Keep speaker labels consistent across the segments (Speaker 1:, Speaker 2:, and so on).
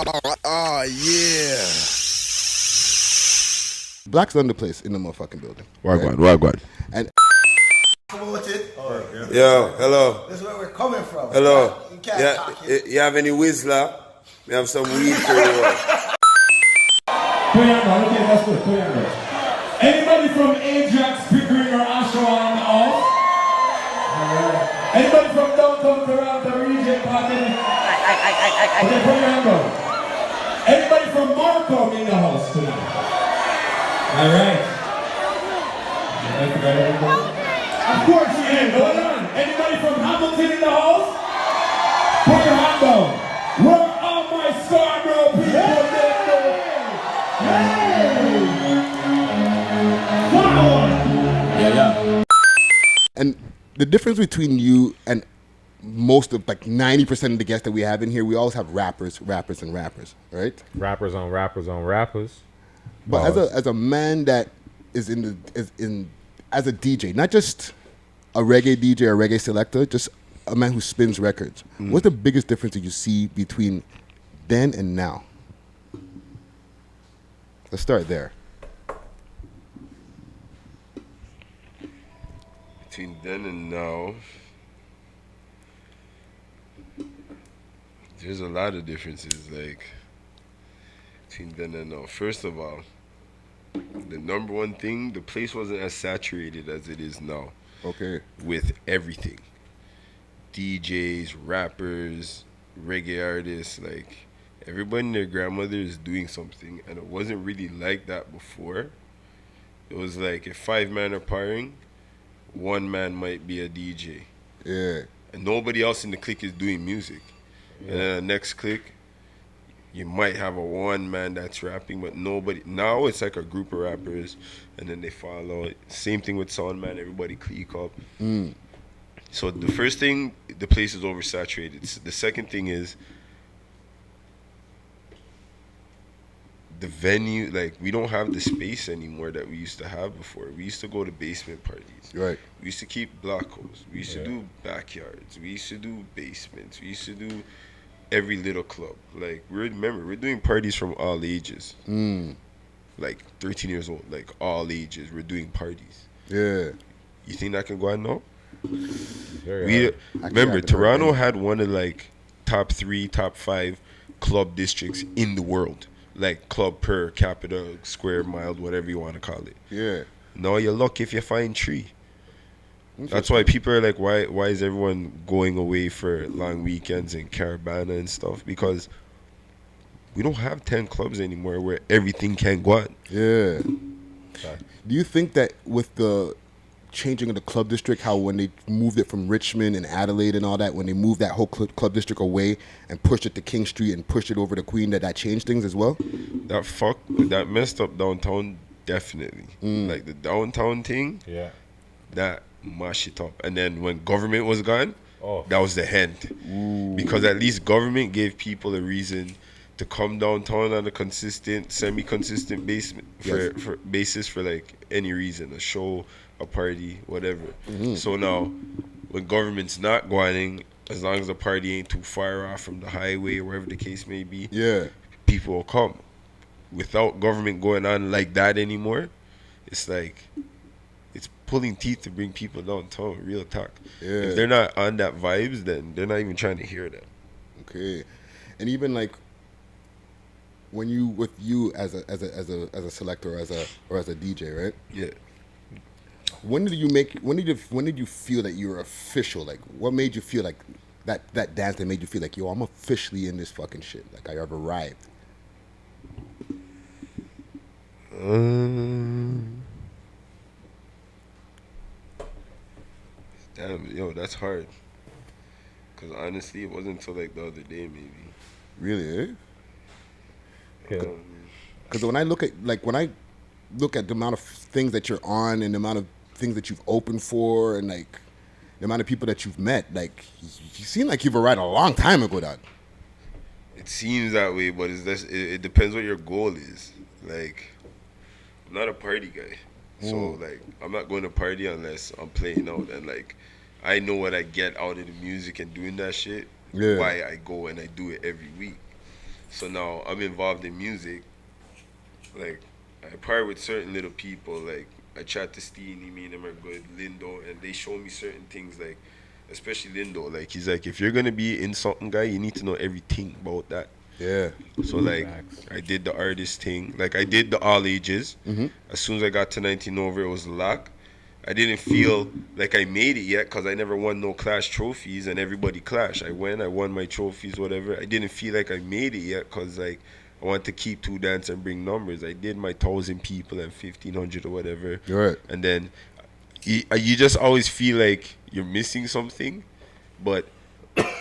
Speaker 1: Oh, yeah.
Speaker 2: Blaxz Dun Da Place in the motherfucking building.
Speaker 3: Wagwan.
Speaker 2: And
Speaker 4: Promoted.
Speaker 3: Yo, hello.
Speaker 4: This is where we're coming from.
Speaker 3: Hello.
Speaker 4: You can't talk it.
Speaker 3: You have any Whistler? We have some weed for you.
Speaker 5: Put your hand, okay, that's good. Put your hand. Anybody from Ajax, Pickering, or Oshawa in the house? Alright. Anybody from downtown Toronto region, Pocket? Okay, put your hand up. Anybody from Markham in the house tonight? Alright. Of course you can. Hold on. Anybody from Hamilton in the house? Put your hand down. Where are my Scarborough people? Yeah.
Speaker 2: And the difference between you and most of, like 90% of the guests that we have in here, we always have rappers, and rappers, right?
Speaker 6: Rappers on rappers.
Speaker 2: But as a man that is as a DJ, not just a reggae DJ or reggae selector, just a man who spins records. What's the biggest difference that you see between then and now? Let's start there.
Speaker 3: Between then and now, there's a lot of differences, like, between then and now. First of all, the number one thing, the place wasn't as saturated as it is now.
Speaker 2: Okay.
Speaker 3: With everything. DJs, rappers, reggae artists, like, everybody and their grandmother is doing something, and it wasn't really like that before. It was like, if 5 men are partying, 1 man might be a DJ.
Speaker 2: Yeah.
Speaker 3: And nobody else in the clique is doing music. Yeah. And then the next clique, you might have a 1 man that's rapping, but nobody. Now it's like a group of rappers, and then they follow. Same thing with sound man, everybody clique up. So the first thing, the place is oversaturated. The second thing is the venue, like, we don't have the space anymore that we used to have before. We used to go to basement parties.
Speaker 2: Right.
Speaker 3: We used to keep blockos. We used to do backyards. We used to do basements. We used to do every little club. Like, we're doing parties from all ages. Like 13 years old, like all ages, we're doing parties.
Speaker 2: Yeah.
Speaker 3: You think that can go on now?
Speaker 2: Remember,
Speaker 3: Toronto had one of like top 3, top 5 club districts in the world. Like club per capita, square mile, whatever you want to call it.
Speaker 2: Yeah.
Speaker 3: No, you're lucky if you find 3. That's why people are like, why is everyone going away for long weekends in Caribana and stuff? Because we don't have 10 clubs anymore where everything can go on.
Speaker 2: Yeah. Do you think that with the changing of the club district, how when they moved it from Richmond and Adelaide and all that, when they moved that whole club district away and pushed it to King Street and pushed it over to Queen, that changed things as well?
Speaker 3: That messed up downtown, definitely. Like the downtown thing, that mashed it up. And then when government was gone, that was the end. Because at least government gave people a reason to come downtown on a consistent, semi-consistent basis for like any reason, a show, a party, whatever. So now, when government's not going, as long as the party ain't too far off from the highway or wherever the case may be, people will come. Without government going on like that anymore, it's like, it's pulling teeth to bring people downtown, real talk. If they're not on that vibes, then they're not even trying to hear that.
Speaker 2: Okay. And even like, when you as a selector or as a DJ, right?
Speaker 3: Yeah.
Speaker 2: When did you feel that you were official? Like, what made you feel like that dance that made you feel like, yo, I'm officially in this fucking shit? Like, I've arrived.
Speaker 3: Damn, yo, that's hard. Cause honestly, it wasn't until like the other day, maybe.
Speaker 2: Really, eh?
Speaker 6: Yeah.
Speaker 2: Because when I look at the amount of things that you're on and the amount of things that you've opened for and like the amount of people that you've met, like, you seem like you've arrived a long time ago, dog.
Speaker 3: It seems that way, but it depends what your goal is. Like, I'm not a party guy. So, like, I'm not going to party unless I'm playing out. And, like, I know what I get out of the music and doing that shit.
Speaker 2: Yeah.
Speaker 3: Why I go and I do it every week. So now I'm involved in music. Like, I part with certain little people. Like, I chat to Steenie, me and them are good, Lindo, and they show me certain things. Like, especially Lindo. Like, he's like, if you're gonna be in something, guy, you need to know everything about that.
Speaker 2: Yeah.
Speaker 3: So like, I did the artist thing. Like, I did the all ages. As soon as I got to 19 over, it was lock. I didn't feel like I made it yet because I never won no clash trophies, and everybody clashed. I won my trophies, whatever. I didn't feel like I made it yet because like I want to keep two dance and bring numbers. I did my 1,000 people and 1,500 or whatever.
Speaker 2: Right.
Speaker 3: And then you just always feel like you're missing something, but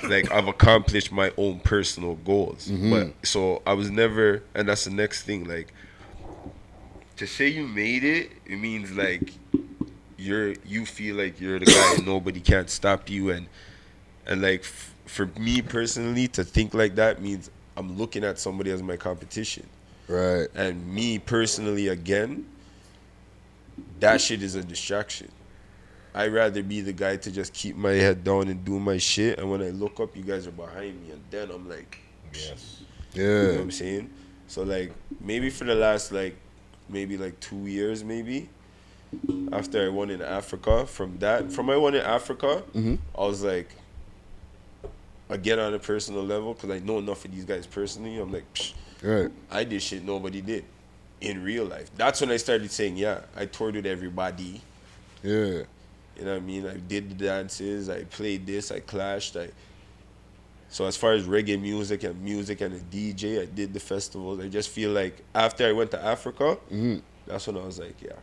Speaker 3: like I've accomplished my own personal goals. But so I was never, and that's the next thing. Like, to say you made it, it means like you feel like you're the guy and nobody can't stop you, and like for me personally to think like that means I'm looking at somebody as my competition.
Speaker 2: Right.
Speaker 3: And me personally, again, that shit is a distraction. I'd rather be the guy to just keep my head down and do my shit, and when I look up, you guys are behind me, and then I'm like,
Speaker 6: Yes.
Speaker 2: Yeah.
Speaker 3: you know what I'm saying? So like maybe for the last like maybe like 2 years, maybe after I won in Africa, from I won in Africa, I was like, again on a personal level, because I know enough of these guys personally, I'm like, psh,
Speaker 2: Right.
Speaker 3: I did shit nobody did in real life. That's when I started saying, yeah, I toured with everybody.
Speaker 2: Yeah.
Speaker 3: You know what I mean? I did the dances, I played this, I clashed. So as far as reggae music and a DJ, I did the festivals. I just feel like after I went to Africa, that's when I was like, yeah,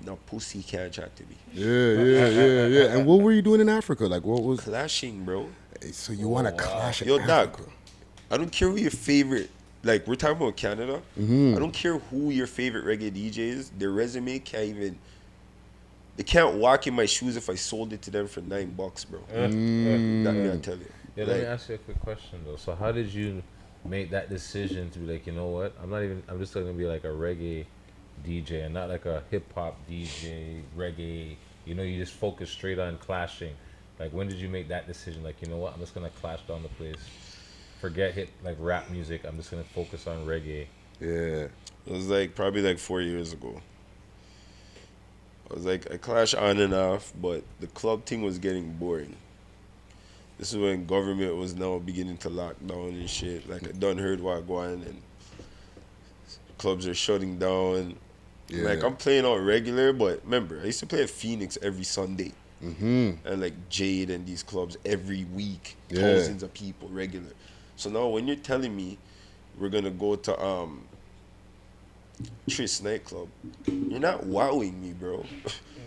Speaker 3: no pussy can't chat to me.
Speaker 2: Yeah. And what were you doing in Africa? Like, what was...
Speaker 3: Clashing, bro.
Speaker 2: So you want to clash in
Speaker 3: Yo,
Speaker 2: Africa?
Speaker 3: dog, I don't care who your favorite, like, we're talking about Canada. I don't care who your favorite reggae DJ is. Their resume can't even... They can't walk in my shoes if I sold it to them for $9, bro. That me, I tell you.
Speaker 6: Yeah,
Speaker 3: Like,
Speaker 6: let me ask you a quick question though. So how did you make that decision to be like, you know what? I'm just gonna be like a reggae DJ and not like a hip hop DJ, reggae. You know, you just focus straight on clashing. Like, when did you make that decision? Like, you know what? I'm just gonna clash down the place. Forget like rap music. I'm just gonna focus on reggae.
Speaker 2: Yeah.
Speaker 3: it was like probably like 4 years ago. I was like, I clashed on and off, but the club thing was getting boring. This is when government was now beginning to lock down and shit. Like, I done heard what going, and clubs are shutting down.
Speaker 2: Yeah.
Speaker 3: Like, I'm playing out regular, but remember, I used to play at Phoenix every Sunday. And like Jade and these clubs every week.
Speaker 2: Yeah.
Speaker 3: Thousands of people, regular. So now when you're telling me we're gonna go to Tris nightclub, you're not wowing me, bro.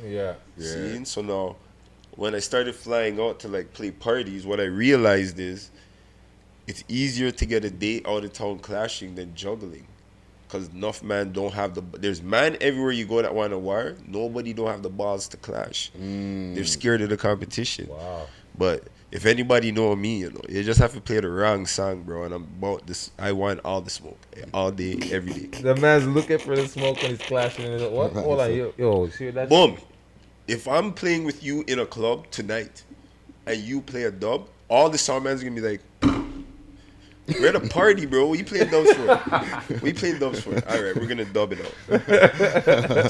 Speaker 6: Yeah.
Speaker 3: See? So now when I started flying out to like play parties, what I realized is it's easier to get a date out of town clashing than juggling. Because enough man don't have there's man everywhere you go that want a war. Nobody don't have the balls to clash. They're scared of the competition.
Speaker 6: Wow.
Speaker 3: But if anybody know me, you know, you just have to play the wrong song, bro. And I'm about this. I want all the smoke, all day, every day.
Speaker 6: The man's looking for the smoke when he's clashing. What? Hold on, yo, see that?
Speaker 3: Boom. If I'm playing with you in a club tonight, and you play a dub, all the sound man's gonna be like, we're at a party, bro. What you playing dubs for? What you playing dubs for? All right, we're gonna dub it out.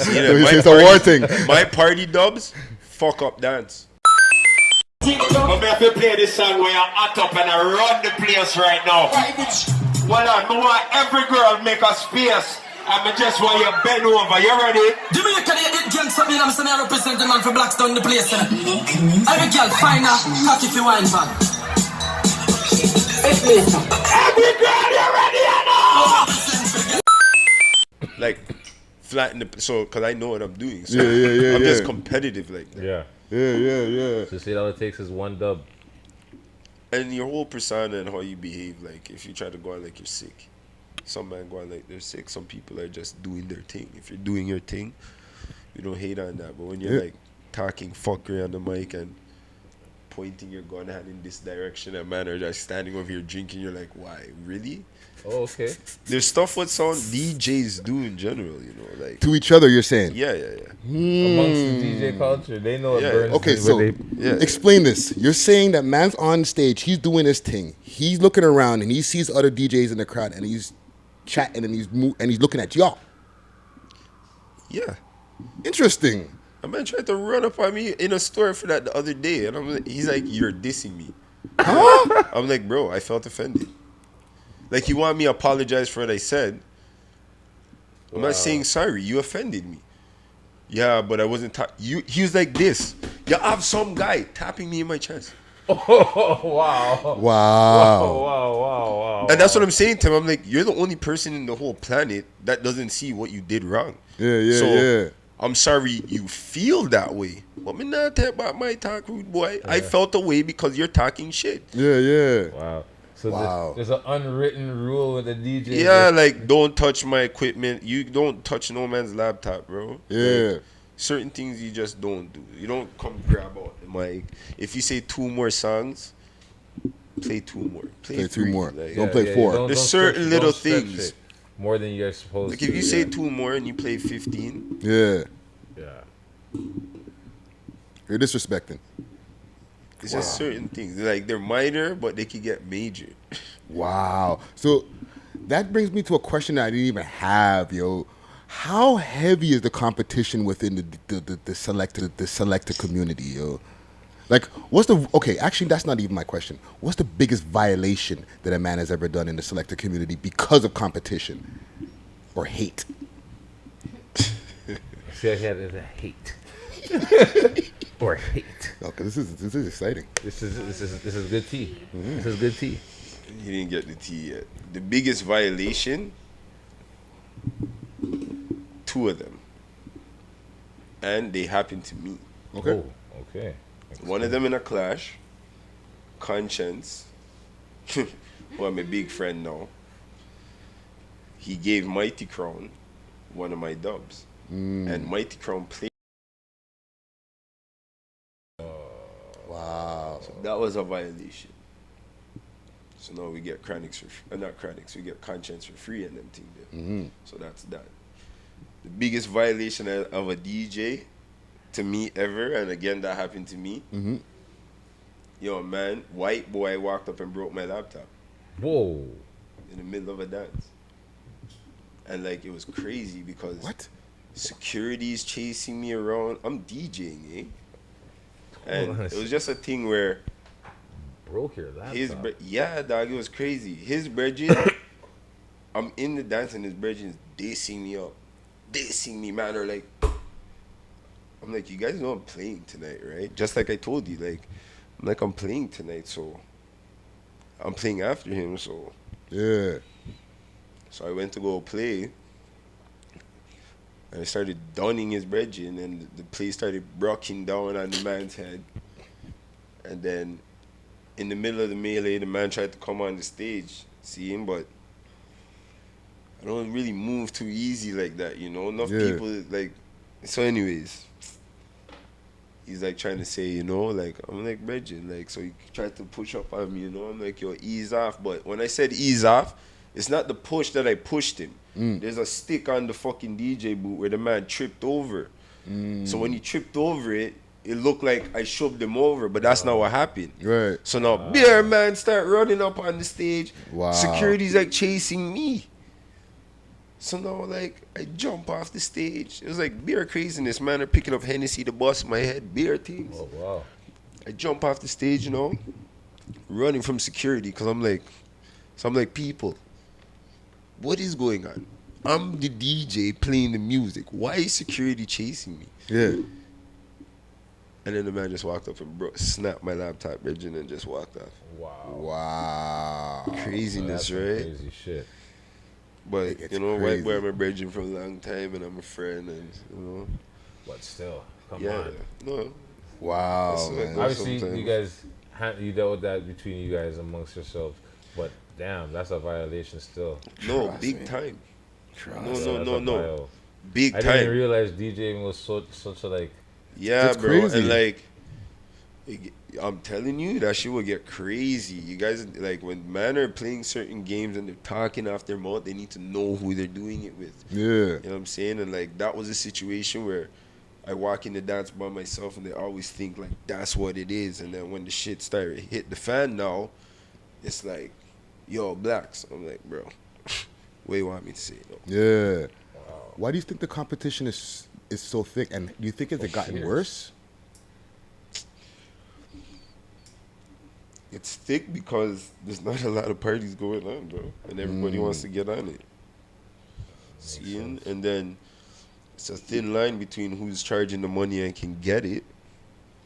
Speaker 3: See,
Speaker 2: So it's a war thing.
Speaker 3: My party dubs fuck up dance.
Speaker 5: I'm going to play this song where you're hot up and I run the place right now. Well, I want every girl make a space. I just want you bend over. You ready?
Speaker 7: Jamaica, the girl, something I'm saying, I represent the man for Blaxz Dun Da Place. Every girl, find a cocky if you wine bag.
Speaker 5: Every girl, you ready?
Speaker 3: Like, flatten the... So, because I know what I'm doing. So
Speaker 2: Yeah.
Speaker 3: I'm just competitive like that.
Speaker 6: Yeah.
Speaker 2: Yeah.
Speaker 6: So see, all it takes is one dub.
Speaker 3: And your whole persona and how you behave, like, if you try to go out like you're sick. Some men go out like they're sick. Some people are just doing their thing. If you're doing your thing, we don't hate on that. But when you're, like, talking fuckery on the mic and pointing your gun hand in this direction, a man are just standing over here drinking. You're like, why? Really?
Speaker 6: Oh, okay.
Speaker 3: There's stuff what some DJs do in general, you know, like
Speaker 2: To each other, you're saying?
Speaker 3: yeah.
Speaker 6: Amongst the DJ culture, they know it
Speaker 3: Yeah.
Speaker 6: burns.
Speaker 2: Okay,
Speaker 6: when
Speaker 2: so
Speaker 6: they,
Speaker 2: explain this. You're saying that man's on stage, he's doing his thing. He's looking around and he sees other DJs in the crowd and he's chatting and he's looking at y'all.
Speaker 3: Yeah.
Speaker 2: Interesting.
Speaker 3: A man tried to run up on me in a store for that the other day, and he's like, "You're dissing me." I'm like, "Bro, I felt offended." Like, you want me to apologize for what I said? I'm not saying sorry. You offended me. Yeah, but I wasn't. He was like this. You have some guy tapping me in my chest.
Speaker 6: oh, wow. Wow.
Speaker 3: And that's what I'm saying to him. I'm like, you're the only person in the whole planet that doesn't see what you did wrong.
Speaker 2: Yeah.
Speaker 3: I'm sorry you feel that way. But me not talk about my talk, rude boy. I felt the way because you're talking shit.
Speaker 2: Yeah.
Speaker 6: Wow. So there's an unwritten rule with the DJ.
Speaker 3: Yeah, like, don't touch my equipment. You don't touch no man's laptop, bro.
Speaker 2: Yeah.
Speaker 3: Like, certain things you just don't do. You don't come grab out the mic. If you say 2 more songs, play 2 more.
Speaker 2: Play 2
Speaker 3: 3.
Speaker 2: more.
Speaker 3: Like,
Speaker 2: Don't play 4.
Speaker 3: There's certain little things.
Speaker 6: it more than you're supposed
Speaker 3: Like,
Speaker 6: to.
Speaker 3: if you say 2 more and you play 15,
Speaker 2: Yeah.
Speaker 6: Yeah.
Speaker 2: You're disrespecting.
Speaker 3: it's just certain things. Like, they're minor, but they could get major.
Speaker 2: Wow. So that brings me to a question that I didn't even have, yo. How heavy is the competition within the selector community, yo? Like, actually, that's not even my question. What's the biggest violation that a man has ever done in the selector community because of competition or hate?
Speaker 6: See, I had a hate. or hate.
Speaker 2: Okay, this is exciting.
Speaker 6: This is good tea. This is good tea.
Speaker 3: You didn't get the tea yet. The biggest violation, 2 of them. And they happened to me.
Speaker 2: Okay.
Speaker 6: Oh, okay.
Speaker 3: One of them in a clash. Conscience, who I'm a big friend now. He gave Mighty Crown one of my dubs. And Mighty Crown played.
Speaker 2: Wow.
Speaker 3: So that was a violation. So now we get we get Conscience for free and them thing there. So that's that. The biggest violation of a DJ to me ever, and again that happened to me. Yo, man, white boy walked up and broke my laptop.
Speaker 6: Whoa.
Speaker 3: In the middle of a dance. And like, it was crazy because
Speaker 2: What?
Speaker 3: security's chasing me around. I'm DJing, eh? And
Speaker 6: Oh,
Speaker 3: it was just a thing where
Speaker 6: broke your laptop.
Speaker 3: yeah, dog, it was crazy. His brethren, I'm in the dance and his brethren is dissing me up. Dissing me, man. Or like, I'm like, you guys know I'm playing tonight, right? Just like I told you, like, I'm playing tonight, so I'm playing after him, so.
Speaker 2: Yeah.
Speaker 3: So I went to go play. And I started dunning his brethren, and the place started rocking down on the man's head. And then, in the middle of the melee, the man tried to come on the stage, see him, but I don't really move too easy like that, you know? Enough people, like... So anyways, he's like trying to say, you know, like, I'm like, brethren, like, so he tried to push up on me, you know? I'm like, yo, ease off. But when I said ease off, it's not the push that I pushed him. There's a stick on the fucking DJ booth where the man tripped over. So when he tripped over it, it looked like I shoved him over, but that's not what happened.
Speaker 2: Right.
Speaker 3: So now, bear man start running up on the stage.
Speaker 2: Wow.
Speaker 3: Security's like chasing me. So now, like, I jump off the stage. It was like beer craziness, man. Are picking up Hennessy to bust my head, beer things.
Speaker 6: Oh, wow.
Speaker 3: I jump off the stage, you know, running from security, because I'm like, people, what is going on? I'm the DJ playing the music. Why is security chasing me?
Speaker 2: Yeah.
Speaker 3: And then the man just walked up and snapped my laptop, Regin, and just walked off.
Speaker 2: Wow.
Speaker 3: Craziness,
Speaker 6: That's some
Speaker 3: right?
Speaker 6: crazy shit.
Speaker 3: But, you know, white boy, I'm a Regin for a long time, and I'm a friend, and, you know.
Speaker 6: But still, come
Speaker 3: Yeah,
Speaker 6: on.
Speaker 3: no.
Speaker 2: Wow.
Speaker 3: That's
Speaker 2: Man.
Speaker 3: obviously-
Speaker 6: Obviously, you guys, you dealt with that between you guys amongst yourselves. But damn, that's a violation still.
Speaker 3: No,
Speaker 2: Trust
Speaker 3: big
Speaker 2: me.
Speaker 3: time.
Speaker 6: That's
Speaker 3: No.
Speaker 6: a vile.
Speaker 3: Big
Speaker 6: I didn't
Speaker 3: time.
Speaker 6: realize DJing was such a like.
Speaker 3: Yeah,
Speaker 2: That's
Speaker 3: bro.
Speaker 2: crazy.
Speaker 3: And like, I'm telling you, that shit will get crazy. You guys, like, when men are playing certain games and they're talking off their mouth, they need to know who they're doing it with.
Speaker 2: Yeah.
Speaker 3: You know what I'm saying? And, like, that was a situation where I walk in the dance by myself and they always think, like, that's what it is. And then when the shit started hit the fan now, it's like, yo, Blaxz. I'm like, bro, what do you want me to say? No.
Speaker 2: Yeah. Why do you think the competition is so thick? And do you think it's gotten worse?
Speaker 3: It's thick because there's not a lot of parties going on, bro, and everybody wants to get on it. Seeing, and then it's a thin line between who's charging the money and can get it,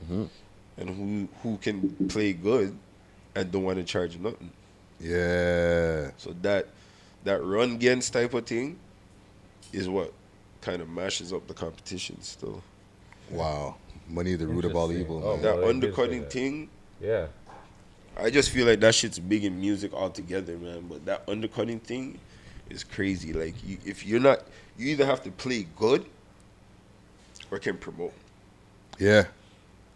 Speaker 3: and who can play good and don't want to charge nothing.
Speaker 2: Yeah.
Speaker 3: So that run against type of thing is what kind of mashes up the competition still.
Speaker 2: Wow. Money is the root of all evil.
Speaker 6: Oh,
Speaker 2: Man.
Speaker 3: That
Speaker 6: well,
Speaker 3: undercutting thing.
Speaker 6: Yeah.
Speaker 3: I just feel like that shit's big in music altogether, man. But that undercutting thing is crazy. Like, if you're not, you either have to play good or can promote.
Speaker 2: Yeah.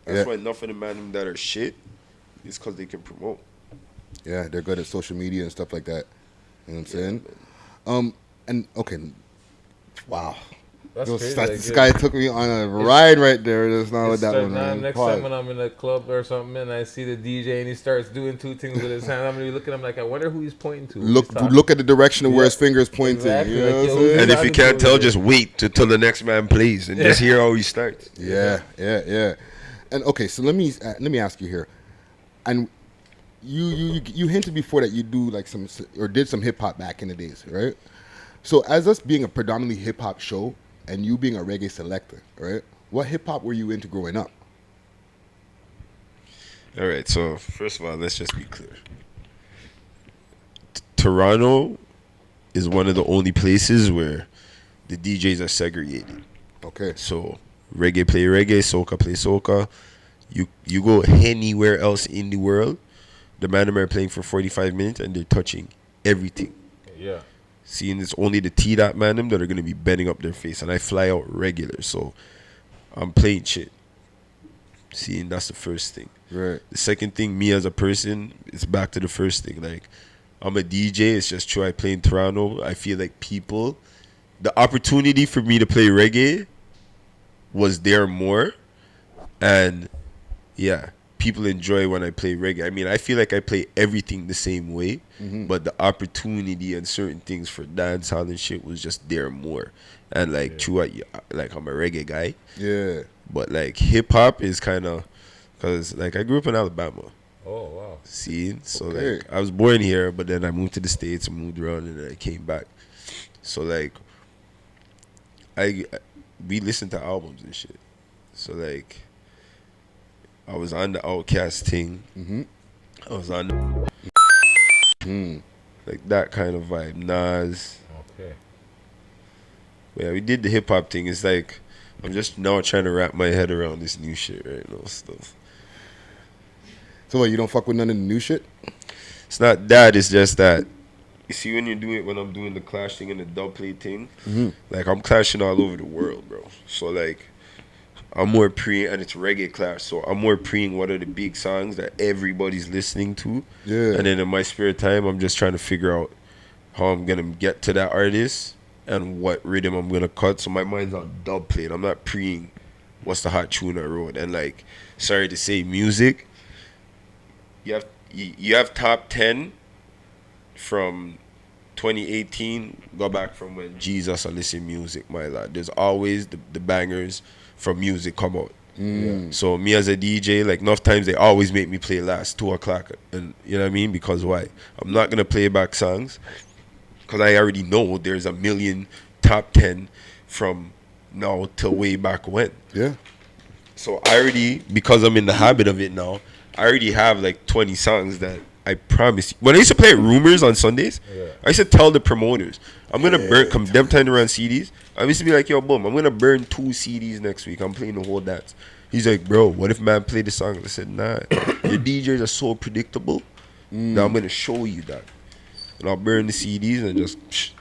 Speaker 3: That's why enough of the men that are shit is because they can promote.
Speaker 2: Yeah, they're good at social media and stuff like that. You know what I'm saying? And okay, wow.
Speaker 6: That's
Speaker 2: Yo,
Speaker 6: crazy.
Speaker 2: this guy took me on a ride right there. Just now with that
Speaker 6: like,
Speaker 2: one, man.
Speaker 6: Next time when I'm in a club or something and I see the DJ and he starts doing two things with his hand, I'm gonna be looking at him like, I wonder who he's pointing to.
Speaker 2: Look at the direction of where his finger is pointing.
Speaker 6: Exactly.
Speaker 2: You know
Speaker 6: Like,
Speaker 2: what I'm
Speaker 6: yo,
Speaker 2: saying?
Speaker 3: And if you can't tell, just wait till the next man plays and just hear how he starts.
Speaker 2: Yeah. And okay, so let me ask you here, and you hinted before that you do like some or did some hip hop back in the days, right? So as us being a predominantly hip hop show and you being a reggae selector, right? What hip hop were you into growing up?
Speaker 3: All right, so first of all, let's just be clear. Toronto is one of the only places where the DJs are segregated.
Speaker 2: Okay.
Speaker 3: So reggae play reggae, soca play soca. You go anywhere else in the world, the man are playing for 45 minutes and they're touching everything.
Speaker 6: Yeah.
Speaker 3: Seeing it's only the T-Dot man them that are going to be bending up their face. And I fly out regular, so I'm playing shit. Seeing that's the first thing.
Speaker 2: Right.
Speaker 3: The second thing, me as a person, it's back to the first thing. Like, I'm a DJ. It's just true I play in Toronto. I feel like people, the opportunity for me to play reggae was there more. And, yeah, people enjoy when I play reggae. I mean, I feel like I play everything the same way. But the opportunity and certain things for dancehall and shit was just there more. And, like, true, like, I'm a reggae guy.
Speaker 2: Yeah.
Speaker 3: But, like, hip-hop is kind of, because, like, I grew up in Alabama.
Speaker 6: Oh, wow.
Speaker 3: See? So,
Speaker 2: Okay.
Speaker 3: like, I was born here, but then I moved to the States and moved around, and then I came back. So, like, we listened to albums and shit. So, like, I was on the Outkast thing. I was on the... like, that kind of vibe. Nas.
Speaker 6: Okay.
Speaker 3: Yeah, we did the hip-hop thing. It's like, I'm just now trying to wrap my head around this new shit right now. Stuff.
Speaker 2: So what, you don't fuck with none of the new shit?
Speaker 3: It's not that. It's just that. You see, when you do it, when I'm doing the clash thing and the dubplate thing, like, I'm clashing all over the world, bro. So, like, I'm more and it's reggae clash, so I'm more preing what are the big songs that everybody's listening to.
Speaker 2: Yeah.
Speaker 3: And then in my spare time, I'm just trying to figure out how I'm going to get to that artist and what rhythm I'm going to cut. So my mind's on dubplate. I'm not preing what's the hot tune I wrote. And, like, sorry to say, music, you have top 10 from 2018, go back from when Jesus I listen music, my lad. There's always the bangers from music come out. So me as a DJ, like, enough times they always make me play last 2 o'clock, and you know what I mean? Because why? I'm not gonna play back songs because I already know there's a million top 10 from now till way back when.
Speaker 2: Yeah.
Speaker 3: So I already, because I'm in the habit of it now, I already have like 20 songs that I promise you. When I used to play at Rumors on Sundays, I used to tell the promoters, I'm going to burn, come them time to run CDs, I used to be like, yo, boom, I'm going to burn 2 CDs next week. I'm playing the whole dance. He's like, bro, what if man played the song? I said, nah, your DJs are so predictable that I'm going to show you that. And I'll burn the CDs and just,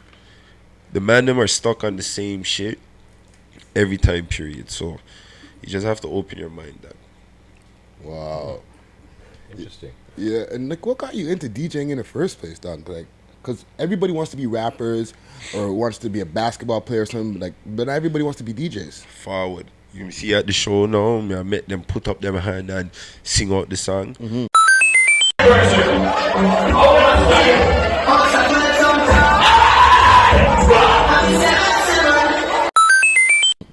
Speaker 3: the man them are stuck on the same shit every time period. So you just have to open your mind that.
Speaker 2: Wow.
Speaker 6: Interesting.
Speaker 2: Yeah, and like, what got you into DJing in the first place, dog? Like, because everybody wants to be rappers or wants to be a basketball player or something, like, but not everybody wants to be DJs.
Speaker 3: Forward. You see at the show now, I met them put up them hand and sing out the song.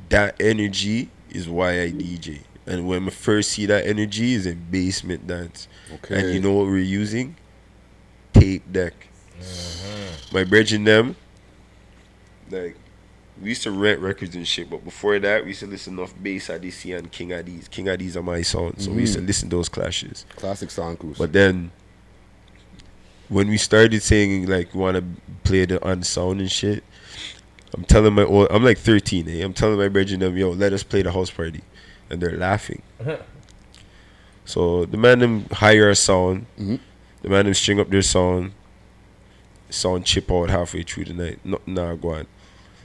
Speaker 3: That energy is why I DJ. And when I first see that energy is in basement dance.
Speaker 2: Okay.
Speaker 3: And you know what we're using? Tape deck. My brethren them, like, we used to rent records and shit, but before that, we used to listen to Bass ADC and King Addies. King Addies are my sound, so we used to listen to those clashes.
Speaker 2: Classic sound cruise.
Speaker 3: But then, when we started saying, like, we want to play the on sound and shit, I'm like 13, I'm telling my brethren them, yo, let us play the house party. And they're laughing. So the man them hire a sound. The man them string up their sound chip out halfway through the night. Nah, go on.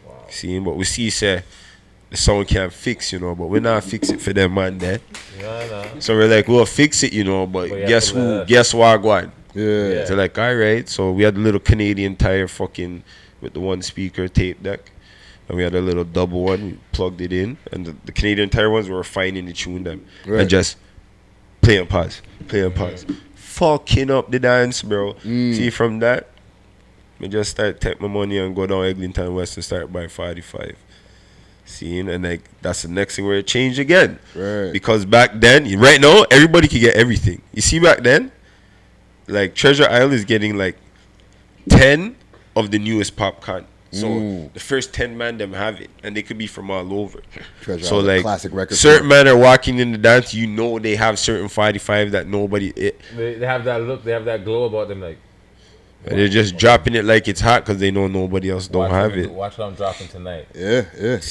Speaker 3: Wow. See, but we see say the sound can't fix, but we're not fix it for them man there. Yeah, so we're like, we'll fix it, but guess who? Guess what, go on.
Speaker 2: Yeah.
Speaker 3: So like, all right. So we had the little Canadian Tire fucking with the one speaker tape deck. And we had a little double one, we plugged it in, and the Canadian Tire ones were refining the tune them. And just play and pause. Fucking up the dance, bro. See, from that, I just start take my money and go down Eglinton West and start buying 45. See, and like, that's the next thing where it changed again.
Speaker 2: Right.
Speaker 3: Because back then, right now, everybody could get everything. You see, back then, like, Treasure Isle is getting like 10 of the newest popcorn. So the first 10 man them have it, and they could be from all over.
Speaker 2: Treasure
Speaker 3: so
Speaker 2: Isle,
Speaker 3: like
Speaker 2: classic record
Speaker 3: certain men are walking in the dance, they have certain 45 that nobody.
Speaker 6: They have that look, they have that glow about them, like.
Speaker 3: And they're just dropping it like it's hot because they know nobody else don't have it.
Speaker 6: Watch what I'm dropping tonight.
Speaker 2: Yeah.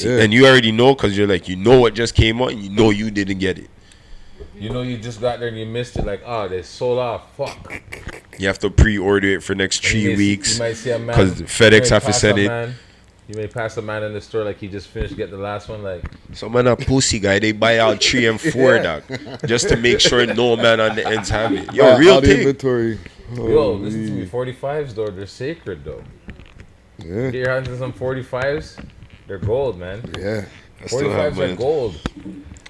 Speaker 3: And you already know because you're like, what just came out, and you didn't get it.
Speaker 6: You just got there and you missed it. Like, they sold off. Fuck.
Speaker 3: You have to pre-order it for next 3 weeks.
Speaker 6: You might see a man
Speaker 3: because FedEx have to send it.
Speaker 6: You may pass a man in the store like he just finished get the last one. Like,
Speaker 3: some man a pussy guy. They buy out 3 and 4 dog, just to make sure no man on the ends have it. Yo, real thing.
Speaker 2: Inventory.
Speaker 6: Yo, listen to me. 45s though, they're sacred though.
Speaker 2: Yeah.
Speaker 6: Get your hands on some 45s. They're gold, man.
Speaker 2: Yeah.
Speaker 6: 45s are gold.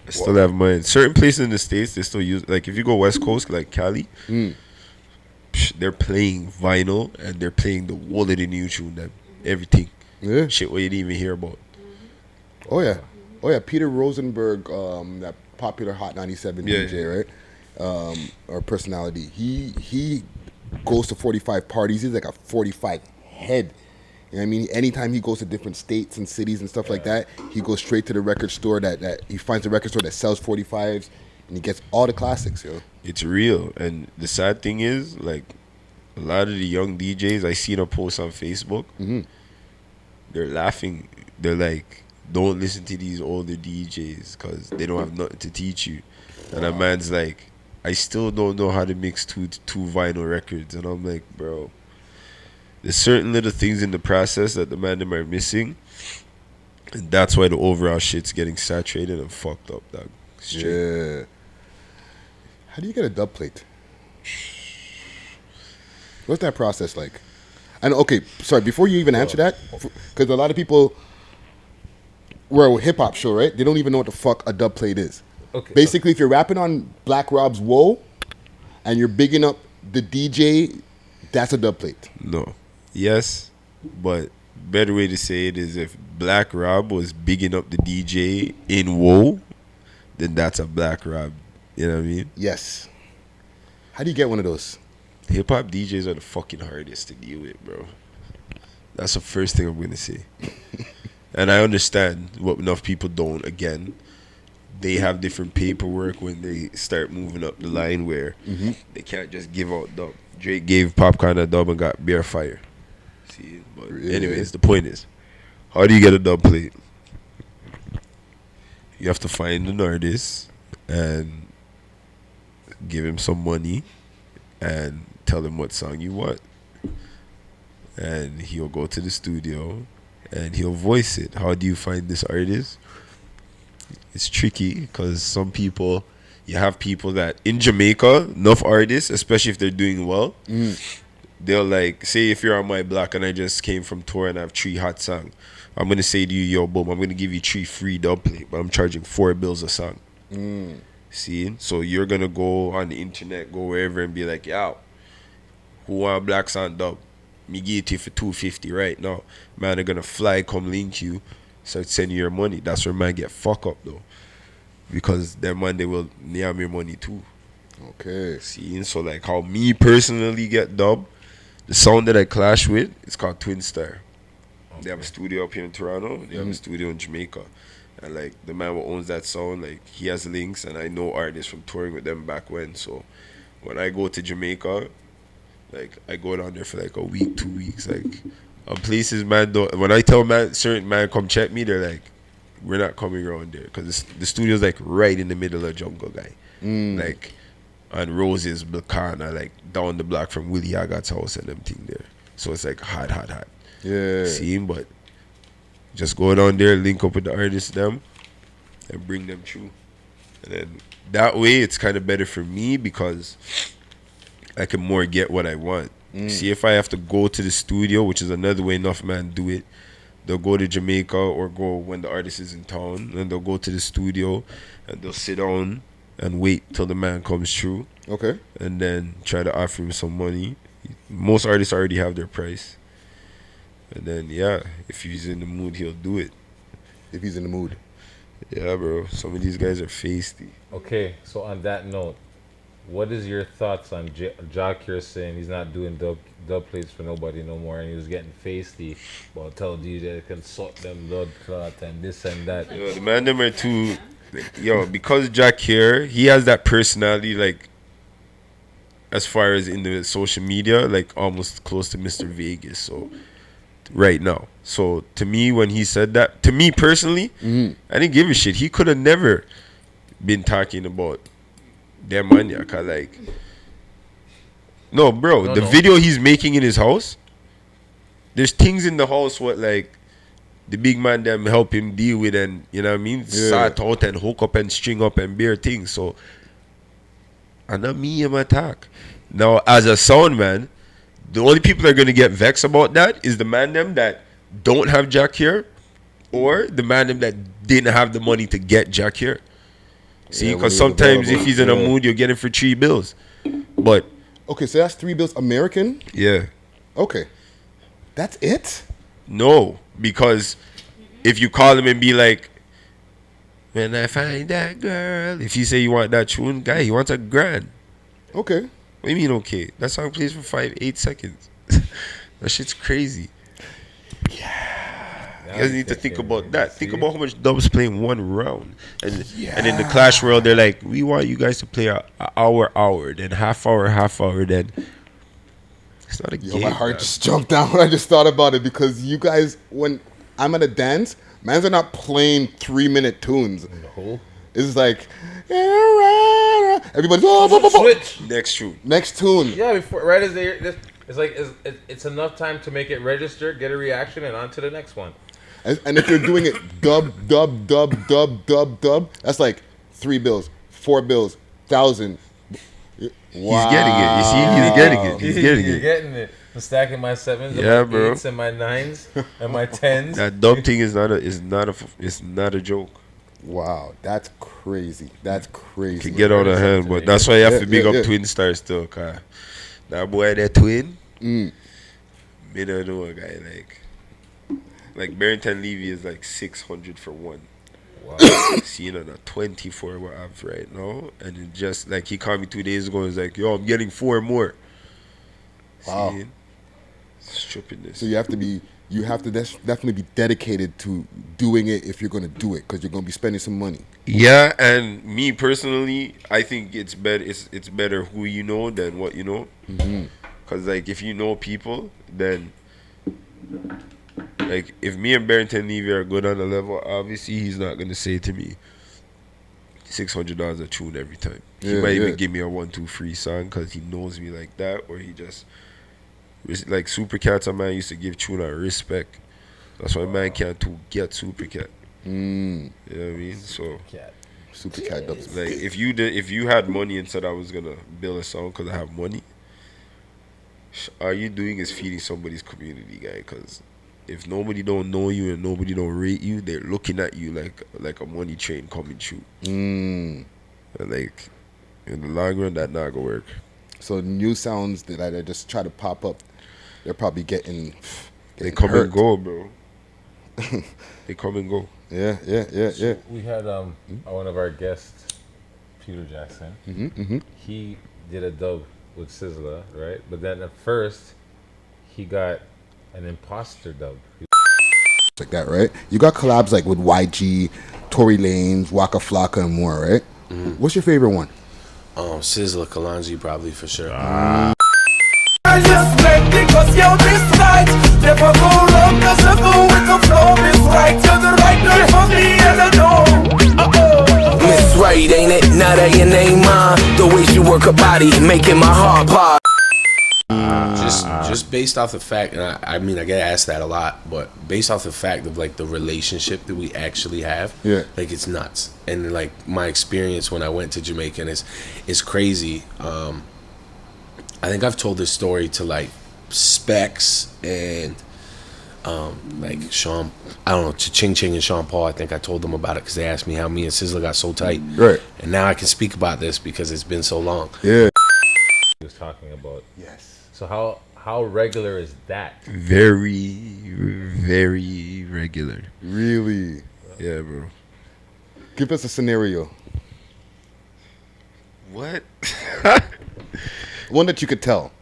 Speaker 3: I still have mine. Certain places in the States, they still use, like, if you go West Coast, like Cali, they're playing vinyl and they're playing the whole of the new tune, them, everything.
Speaker 2: Yeah.
Speaker 3: Shit what you didn't even hear about.
Speaker 2: Oh yeah. Peter Rosenberg, that popular Hot 97 DJ, right? Or personality. He goes to 45 parties. He's like a 45 head. You know what I mean? Anytime he goes to different states and cities and stuff like that, he goes straight to the record store that he finds a record store that sells 45s, and he gets all the classics, yo.
Speaker 3: It's real. And the sad thing is, like, a lot of the young DJs, I seen a post on Facebook, they're laughing. They're like, don't listen to these older DJs because they don't have nothing to teach you. And a man's like, I still don't know how to mix two vinyl records. And I'm like, bro, there's certain little things in the process that the man them are missing, and that's why the overall shit's getting saturated and fucked up, dog. Straight.
Speaker 2: Yeah. How do you get a dub plate? What's that process like? And okay, sorry, before you even answer that, because a lot of people, we're a hip hop show, right? They don't even know what the fuck a dub plate is. Okay. Basically, if you're rapping on Black Rob's Whoa, and you're bigging up the DJ, that's a dub plate.
Speaker 3: No. Yes, but better way to say it is if Black Rob was bigging up the DJ in Whoa, then that's a Black Rob. You know what I mean?
Speaker 2: Yes. How do you get one of those?
Speaker 3: Hip hop DJs are the fucking hardest to deal with, bro. That's the first thing I'm gonna say. And I understand what enough people don't. Again, they have different paperwork when they start moving up the line where they can't just give out dub. Drake gave Popcorn a dub and got bare fire. See, but anyways, the point is, how do you get a dub plate? You have to find an artist and give him some money and tell him what song you want, and he'll go to the studio and he'll voice it. How do you find this artist? It's tricky because some people you have people that in Jamaica, enough artists, especially if they're doing well, they'll like say if you're on my block and I just came from tour and I have 3 hot songs, I'm gonna say to you, yo, boom, I'm gonna give you 3 free dub plate, but I'm charging $4 a song. See, so you're gonna go on the internet, go wherever, and be like, yo, who want Blaxz on dub? Me give it to you for $250 right now. Man, they're gonna fly, come link you, start sending you your money. That's where man get fuck up though, because their man they will name your money too.
Speaker 2: Okay.
Speaker 3: See, so like how me personally get dub, the sound that I clash with, it's called Twin Star. They have a studio up here in Toronto. They have a studio in Jamaica. And like the man who owns that sound, like he has links, and I know artists from touring with them back when. So when I go to Jamaica, like I go down there for like a week, 2 weeks. Like places, man, don't, when I tell man certain man come check me, they're like, we're not coming around there because the studio's like right in the middle of jungle, guy. Like on Roses, Blakana, like down the block from Willie Agat's house and them thing there. So it's like hot.
Speaker 2: Yeah.
Speaker 3: See, but just go down there, link up with the artists them, and bring them through. And then that way, it's kind of better for me because I can more get what I want. See, if I have to go to the studio, which is another way enough man do it, they'll go to Jamaica or go when the artist is in town, and they'll go to the studio and they'll sit down and wait till the man comes through.
Speaker 2: Okay.
Speaker 3: And then try to offer him some money. Most artists already have their price. And then, yeah, if he's in the mood, he'll do it.
Speaker 2: If he's in the mood.
Speaker 3: Yeah, bro. Some of these guys are feisty.
Speaker 6: Okay, so on that note, what is your thoughts on Jacques saying he's not doing dub plates for nobody no more, and he was getting feisty about tell DJ to consult them blood clot and this and that?
Speaker 3: Yo, the man them are too... Yo, because Jack here, he has that personality, like, as far as in the social media, like, almost close to Mr. Vegas, so... Right now. So to me, when he said that, to me personally, I didn't give a shit. He could have never been talking about their maniac. Like, no, bro, the video he's making in his house, there's things in the house what like the big man them help him deal with, and you know what I mean, sort out and hook up and string up and bear things. So and not me him attack. Now as a sound man, the only people that are going to get vexed about that is the man them that don't have Jack here, or the man them that didn't have the money to get Jack here. See, because sometimes if he's in a mood, you'll get him for $3. But
Speaker 2: okay, so that's $3 American?
Speaker 3: Yeah.
Speaker 2: Okay. That's it?
Speaker 3: No, because if you call him and be like, when I find that girl, if you say you want that tune, guy, he wants $1,000.
Speaker 2: Okay.
Speaker 3: What do you mean okay? That song plays for 8 seconds. That shit's crazy. Yeah. You guys need to think about that. Think about how much dubs playing one round. And in the Clash world, they're like, we want you guys to play an hour, then half hour, then it's not a game.
Speaker 2: My heart just jumped down when I just thought about it, because you guys, when I'm at a dance, mans are not playing 3-minute tunes.
Speaker 6: No.
Speaker 2: It's like everybody's
Speaker 6: switch.
Speaker 3: Next tune.
Speaker 6: Yeah, before right as it's like it's enough time to make it register, get a reaction, and on to the next one.
Speaker 2: And if you're doing it dub, that's like $3, $4, 1,000.
Speaker 3: Wow. He's getting it. You see, he's getting it. He's getting
Speaker 6: You're
Speaker 3: it.
Speaker 6: getting it. I'm stacking my 7s,
Speaker 3: yeah,
Speaker 6: and my
Speaker 3: bro.
Speaker 6: 8s, and my 9s, and my 10s.
Speaker 3: That dub thing is not a joke.
Speaker 2: Wow, that's crazy. That's crazy.
Speaker 3: Can get out of hand, but that's why you have to big up Twin Star still, car. That boy, that twin. Me don't know a guy like Barrington Levy is like 600 for one. Wow. Seeing on a 24 what I have right now, and it just like he called me 2 days ago. He's like, "Yo, I'm getting 4 more."
Speaker 2: Wow.
Speaker 3: See? Stupidness.
Speaker 2: So you have to definitely be dedicated to doing it if you're going to do it, because you're going to be spending some money.
Speaker 3: Yeah, and me personally, I think it's better. It's better who you know than what you know. Because like if you know people, then like if me and Barrington Levy are good on the level, obviously he's not gonna say to me $600 a tune every time. He might even give me a 1-2 free song because he knows me like that, or he just like Super Cats. A man used to give tune a respect. That's why man can't get Super Cat. You know what I mean? So
Speaker 2: Super cat dubs.
Speaker 3: Like if you had money and said I was gonna build a song because I have money, all you doing is feeding somebody's community, guy. Because if nobody don't know you and nobody don't rate you, they're looking at you like a money train coming through. And like in the long run, that not gonna work.
Speaker 2: So new sounds that I just try to pop up, they're probably getting
Speaker 3: they come
Speaker 2: hurt.
Speaker 3: and go, bro. They come and go.
Speaker 2: Yeah.
Speaker 6: We had one of our guests, Peter Jackson. He did a dub with Sizzla, right? But then at first, he got an imposter dub.
Speaker 2: Like that, right? You got collabs like with YG, Tory Lanez, Waka Flocka, and more, right? What's your favorite one?
Speaker 8: Sizzla, Kalonji, probably for sure.
Speaker 7: Miss Right, ain't it? Now that your name mine, the way she work her body, making my heart pop.
Speaker 8: Just based off the fact, and I mean I get asked that a lot, but based off the fact of like the relationship that we actually have, like it's nuts. And like my experience when I went to Jamaica, and it's crazy. I think I've told this story to like Specs and like Sean, I don't know, Ching Ching and Sean Paul. I think I told them about it because they asked me how me and Sizzla got so tight.
Speaker 2: Right.
Speaker 8: And now I can speak about this because it's been so long.
Speaker 2: Yeah.
Speaker 6: He was talking about.
Speaker 2: Yes.
Speaker 6: So how regular is that?
Speaker 3: Very, very regular.
Speaker 2: Really?
Speaker 3: Yeah, bro.
Speaker 2: Give us a scenario.
Speaker 3: What?
Speaker 2: One that you could tell.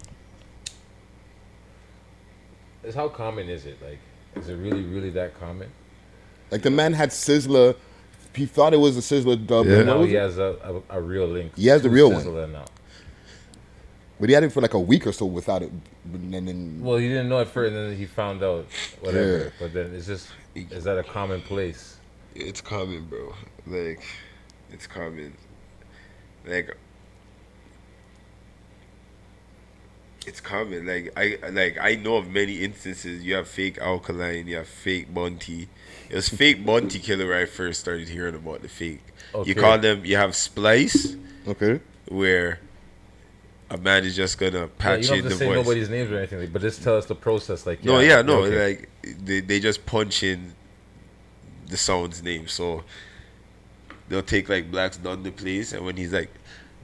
Speaker 6: Is how common is it? Like, is it really, really that common?
Speaker 2: Like the man had Sizzla. He thought it was a Sizzla dub.
Speaker 3: Yeah.
Speaker 6: Now he has a real link.
Speaker 2: He has the real one.
Speaker 6: Sizzla now.
Speaker 2: But he had it for like a week or so without it. And then,
Speaker 6: Well, he didn't know at first, and then he found out. Whatever.
Speaker 2: Yeah.
Speaker 6: But then is that a common place?
Speaker 3: It's common, bro. Like, it's common. Like, it's common. Like I know of many instances. You have fake Alkaline, you have fake Bunty. It was fake Bunty Killer when I first started hearing about the fake.
Speaker 6: Okay.
Speaker 3: You call them. You have Splice.
Speaker 2: okay.
Speaker 3: Where a man is just gonna patch
Speaker 6: you
Speaker 3: in
Speaker 6: don't have
Speaker 3: the
Speaker 6: to say
Speaker 3: voice.
Speaker 6: nobody's names or anything, but just tell us the process. Like,
Speaker 3: Okay. Like they just punch in the sound's name. So they'll take like Blaxz Dun Da Place, and when he's like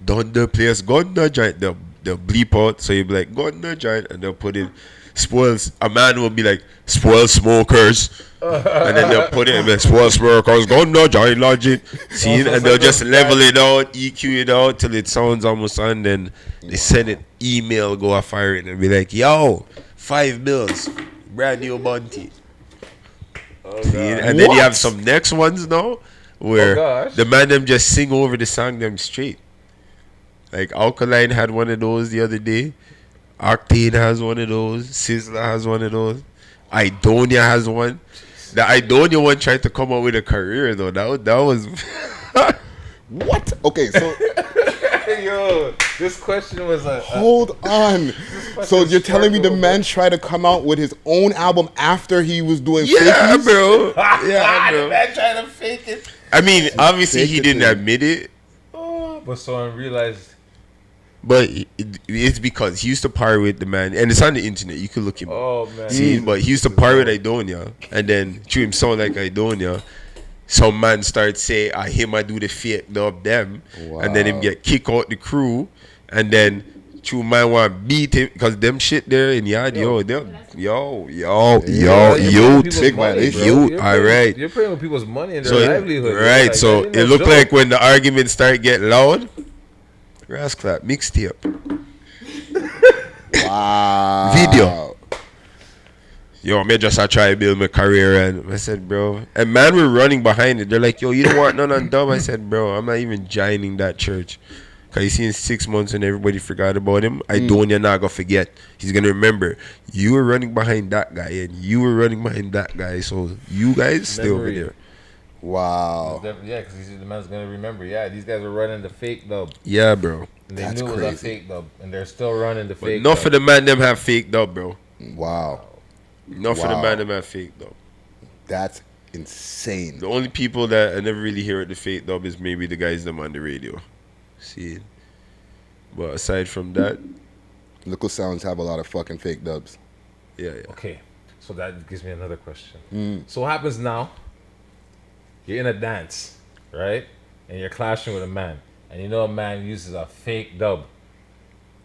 Speaker 3: Dun Da Place, Gun Da Giant, they'll bleep out. So you'll be like Gun Da Giant, and they'll put in spoils. A man will be like spoil smokers, and then they'll put it in like spoil smokers, Gun Da Giant logic. See, and they'll just level it out, EQ it out till it sounds almost on. Then they send it email, go a fire it, and be like, yo, 5 mils, brand new Bunty. See, and then you have some next ones now where the man them just sing over the song them straight. Like Alkaline had one of those the other day. Octane has one of those. Sizzla has one of those. Idonia has one. The Idonia one tried to come out with a career though. That was
Speaker 2: What? Okay, so
Speaker 6: Yo, this question was
Speaker 2: hold on. So you're telling me the man tried to come out with his own album after he was doing
Speaker 3: yeah,
Speaker 2: fakies?
Speaker 3: bro. Yeah, bro.
Speaker 6: the man trying to fake it.
Speaker 3: I mean, obviously he
Speaker 2: Fake
Speaker 3: didn't
Speaker 2: it.
Speaker 3: admit it,
Speaker 6: But so I realized.
Speaker 3: but it's because he used to party with the man, and it's on the internet. You could look him up.
Speaker 6: Oh man.
Speaker 3: See, but he used to party with Idonia, and then through him sound like Idonia. Some man start say, I do the fake dub them, and then him get kick out the crew, and then true man want to beat him because them shit there in yard, yo,
Speaker 6: You're
Speaker 2: big violation.
Speaker 3: Alright.
Speaker 6: You're playing with people's money and their
Speaker 3: So
Speaker 6: livelihood.
Speaker 3: right,
Speaker 6: Like,
Speaker 3: so
Speaker 6: that ain't
Speaker 3: it
Speaker 6: no
Speaker 3: looked
Speaker 6: joke.
Speaker 3: like when the arguments start getting loud, Rasclap mixtape
Speaker 2: Wow.
Speaker 3: video. Yo, me just I try to build my career, and I said, bro, and man, we're running behind it. They're like, yo, you don't want none on dub. I said, bro, I'm not even joining that church. Cause you see in 6 months and everybody forgot about him. Idonia not gonna forget. He's gonna remember you were running behind that guy and you were running behind that guy. So you guys stay over
Speaker 6: Memory.
Speaker 3: there.
Speaker 2: Wow.
Speaker 6: Yeah, because the man's gonna remember. Yeah, these guys were running the fake dub,
Speaker 3: Yeah, bro.
Speaker 6: and they
Speaker 2: That's
Speaker 6: knew it was a
Speaker 2: crazy.
Speaker 6: fake dub, and they're still running the
Speaker 3: But
Speaker 6: fake.
Speaker 3: enough
Speaker 6: dub.
Speaker 3: for the man them have fake dub, bro.
Speaker 2: Wow.
Speaker 3: Enough for the
Speaker 2: Wow.
Speaker 3: man them have fake dub.
Speaker 2: That's insane.
Speaker 3: The only people that I never really hear at the fake dub is maybe the guys them on the radio. See, but aside from that,
Speaker 2: local sounds have a lot of fucking fake dubs.
Speaker 3: Yeah.
Speaker 6: Okay, so that gives me another question. So what happens now? You're in a dance, right? And you're clashing with a man, and you know a man uses a fake dub.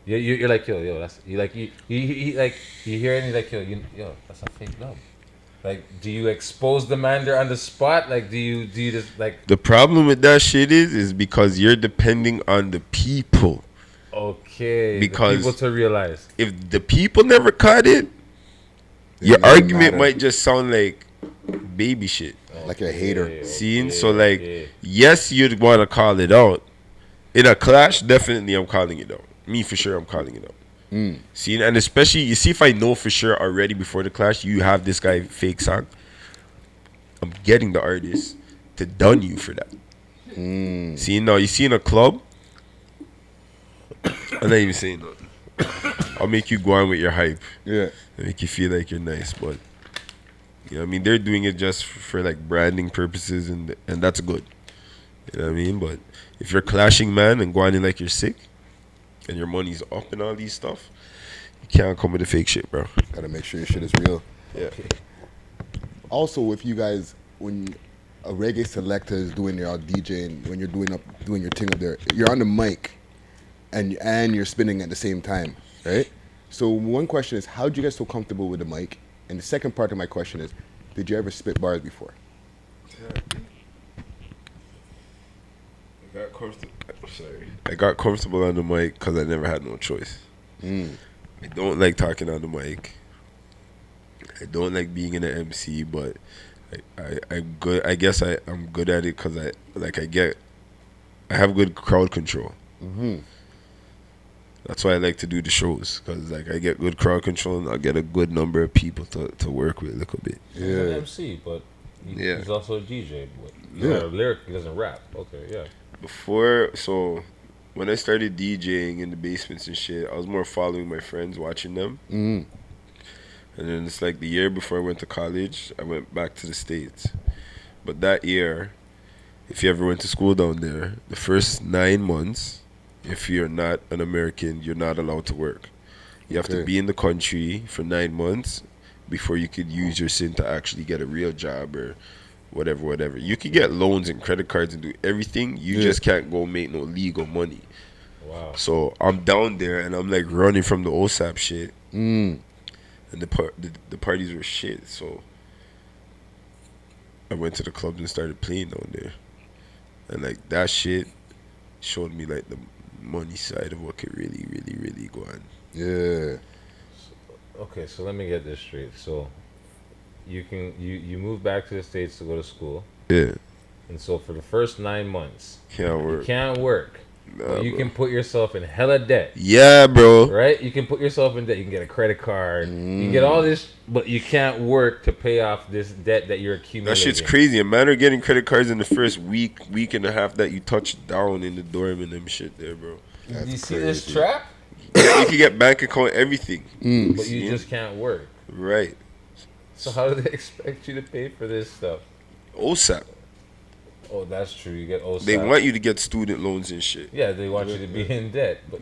Speaker 6: You're like, yo, that's you like you hear it and you're like, yo, that's a fake dub. Like, do you expose the man there on the spot? Like, do you just like?
Speaker 3: The problem with that shit is because you're depending on the people.
Speaker 6: Okay.
Speaker 3: Because
Speaker 6: the people to realize
Speaker 3: if the people never caught it, your argument might just sound like baby shit.
Speaker 2: Like a hater.
Speaker 3: Seeing? So like, yes, you'd want to call it out. In a clash, definitely I'm calling it out. Me for sure, I'm calling it out. See, and especially you see if I know for sure already before the clash you have this guy fake song, I'm getting the artist to dun you for that. See, now you see in a club, I'm not even saying nothing. I'll make you go on with your hype.
Speaker 2: Yeah.
Speaker 3: And make you feel like you're nice, but you know what I mean, they're doing it just for like branding purposes, and that's good. You know what I mean? But if you're clashing, man, and going in like you're sick and your money's up and all these stuff, you can't come with the fake shit, bro.
Speaker 2: Gotta make sure your shit is real.
Speaker 3: Yeah.
Speaker 2: Also, if you guys, when a reggae selector is doing your DJing, when you're doing your thing up there, you're on the mic and you're spinning at the same time, right? So one question is, how did you get so comfortable with the mic? And the second part of my question is, did you ever spit bars before?
Speaker 3: I got comfortable on the mic because I never had no choice. I don't like talking on the mic. I don't like being in an MC, but I'm good. I guess I'm good at it because I have good crowd control. That's why I like to do the shows, because like I get good crowd control and I get a good number of people to work with a little bit.
Speaker 6: He's an MC, but he's also a DJ. But he's not a lyric. He doesn't rap. Okay, yeah.
Speaker 3: So when I started DJing in the basements and shit, I was more following my friends, watching them. And then it's like the year before I went to college, I went back to the States. But that year, if you ever went to school down there, the first 9 months, if you're not an American, you're not allowed to work. You have to be in the country for 9 months before you could use your SIN to actually get a real job or whatever. You could get loans and credit cards and do everything. You just can't go make no legal money.
Speaker 6: Wow.
Speaker 3: So I'm down there and I'm like running from the OSAP shit. And the parties were shit. So I went to the clubs and started playing down there. And like that shit showed me like the money side of what could really, really, really go on.
Speaker 2: Yeah.
Speaker 6: Okay, so let me get this straight. So you move back to the States to go to school.
Speaker 3: Yeah.
Speaker 6: And so for the first 9 months,
Speaker 3: you
Speaker 6: can't work.
Speaker 3: Nah,
Speaker 6: you can put yourself in hella debt.
Speaker 3: Yeah, bro.
Speaker 6: Right? You can put yourself in debt. You can get a credit card. You can get all this, but you can't work to pay off this debt that you're accumulating.
Speaker 3: That shit's crazy. A man are getting credit cards in the first week and a half that you touch down in the dorm and them shit there, bro.
Speaker 6: Do you see this trap?
Speaker 3: You can get bank account, everything.
Speaker 6: But you just can't work.
Speaker 3: Right.
Speaker 6: So how do they expect you to pay for this stuff?
Speaker 3: OSAP.
Speaker 6: Oh, that's true. You get OSAP.
Speaker 3: They want you to get student loans and shit.
Speaker 6: Yeah, they want you to be in debt. But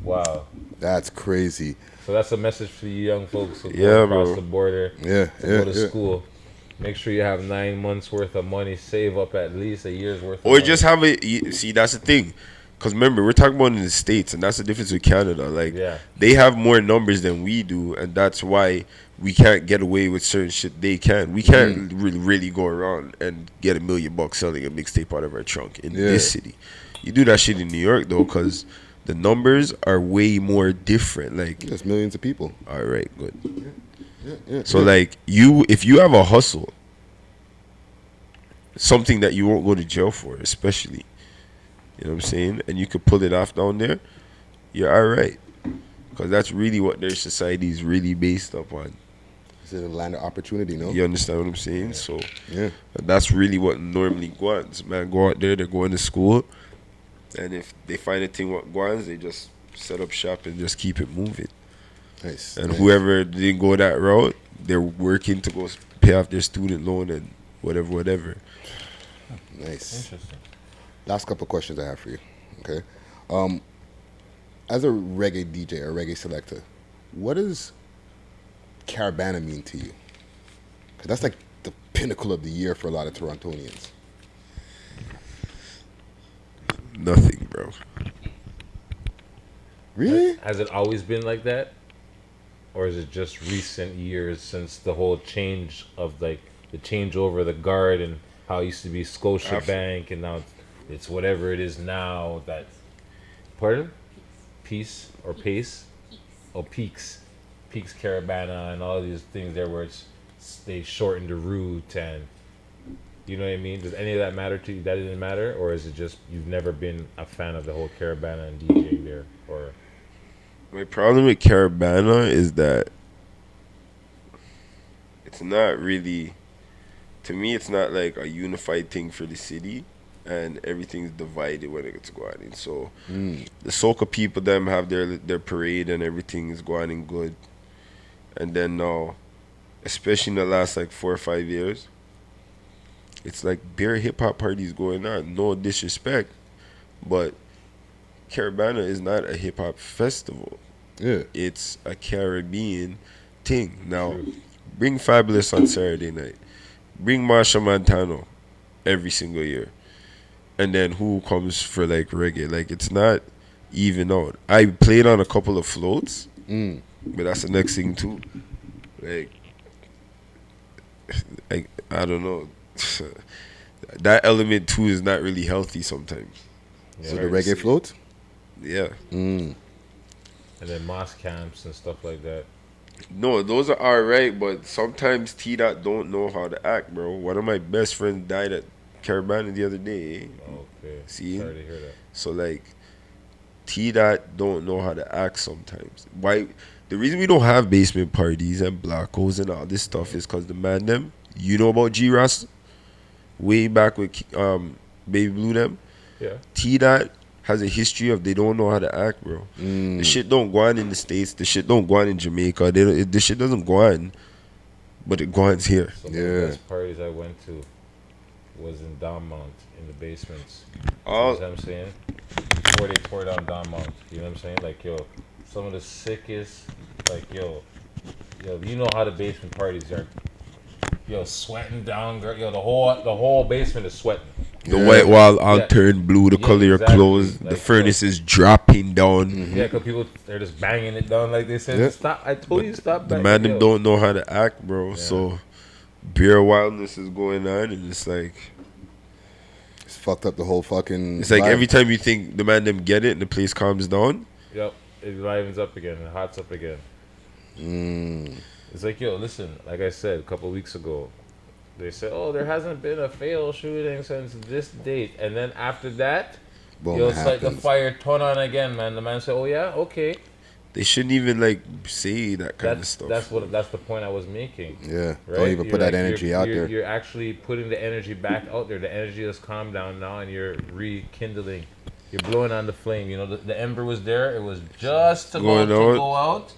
Speaker 6: wow.
Speaker 2: That's crazy.
Speaker 6: So that's a message for you young folks who go across the border to go to school. Make sure you have 9 months worth of money. Save up at least a year's worth of money.
Speaker 3: Or just have it. See, that's the thing. Because remember, we're talking about in the States, and that's the difference with Canada. Like, they have more numbers than we do, and that's why we can't get away with certain shit they can. We can't really go around and get $1 million selling a mixtape out of our trunk in this city. You do that shit in New York, though, because the numbers are way more different. Like,
Speaker 2: there's millions of people.
Speaker 3: All right, good. So, like, if you have a hustle, something that you won't go to jail for, especially, you know what I'm saying? And you could pull it off down there, you're all right. Because that's really what their society is really based upon.
Speaker 2: It's a land of opportunity, no?
Speaker 3: You understand what I'm saying? So that's really what normally guans. Man, go out there, they're going to school. And if they find a thing what guans, they just set up shop and just keep it moving.
Speaker 2: Nice.
Speaker 3: And whoever didn't go that route, they're working to go pay off their student loan and whatever.
Speaker 2: Nice.
Speaker 6: Interesting.
Speaker 2: Last couple of questions I have for you. Okay. As a reggae DJ or reggae selector, what does Caribana mean to you? Because that's like the pinnacle of the year for a lot of Torontonians.
Speaker 3: Nothing, bro.
Speaker 2: Really?
Speaker 6: Has it always been like that? Or is it just recent years since the whole change of like the changeover of the guard and how it used to be Scotiabank and now it's whatever it is now that, pardon? Peace or Pace? Oh, Peaks Caribana and all of these things there where they shortened the route and you know what I mean? Does any of that matter to you? That didn't matter? Or is it just you've never been a fan of the whole Caribana and DJing there? Or
Speaker 3: my problem with Caribana is that it's not really, to me, it's not like a unified thing for the city, and everything's divided when it gets going in. So the soca people them have their parade and everything is going in good, and then now, especially in the last like 4 or 5 years, it's like bare hip hop parties going on. No disrespect, but Caribana is not a hip hop festival.
Speaker 2: Yeah.
Speaker 3: It's a Caribbean thing. Now, bring Fabulous on Saturday night. Bring Marsha Montano every single year. And then who comes for like reggae? Like it's not even out. I played on a couple of floats, but that's the next thing too. Like I don't know. That element too is not really healthy sometimes.
Speaker 2: Yeah. So the reggae float?
Speaker 3: Yeah.
Speaker 6: And then Moss camps and stuff like that.
Speaker 3: No, those are alright, but sometimes T-Dot don't know how to act, bro. One of my best friends died at Caribana the other day.
Speaker 6: Okay.
Speaker 3: See?
Speaker 6: Sorry to hear that.
Speaker 3: So like T-Dot don't know how to act sometimes. Why? The reason we don't have basement parties and blackos and all this stuff is because the man them, you know about G-Ross? Way back with Baby Blue them?
Speaker 6: Yeah.
Speaker 3: T-Dot has a history of they don't know how to act, bro. The shit don't go on in the States. The shit don't go on in Jamaica. The shit doesn't go on, but it go on here.
Speaker 6: Some of the best parties I went to was in Donmount, in the basements. You know what I'm saying? Before they tore down Donmount. You know what I'm saying? Like, yo, some of the sickest, like, yo, you know how the basement parties are. Yo, sweating down, girl. Yo, the whole basement is sweating.
Speaker 3: The white wall all turned blue, the color of your clothes,
Speaker 6: Like,
Speaker 3: the furnace is dropping down.
Speaker 6: Yeah, because people, they're just banging it down like they said. Stop, I told you stop
Speaker 3: The
Speaker 6: banging.
Speaker 3: man them don't know how to act, bro. So beer wildness is going on, and it's like
Speaker 2: it's fucked up the whole fucking
Speaker 3: it's like
Speaker 2: vibe.
Speaker 3: every time you think the man them get it and the place calms down.
Speaker 6: Yep, it livens up again, it hots up again. It's like, yo, listen, like I said a couple of weeks ago, they said, oh, there hasn't been a failed shooting since this date. And then after that,
Speaker 2: Boom,
Speaker 6: yo, it's like the fire turn on again, man. The man said, oh, yeah, okay.
Speaker 3: They shouldn't even like say that kind of stuff.
Speaker 6: That's the point I was making.
Speaker 2: Yeah,
Speaker 6: right?
Speaker 2: don't even put that energy out there.
Speaker 6: You're actually putting the energy back out there. The energy has calmed down now, and you're rekindling. You're blowing on the flame. You know, the ember was there. It was just about to go out.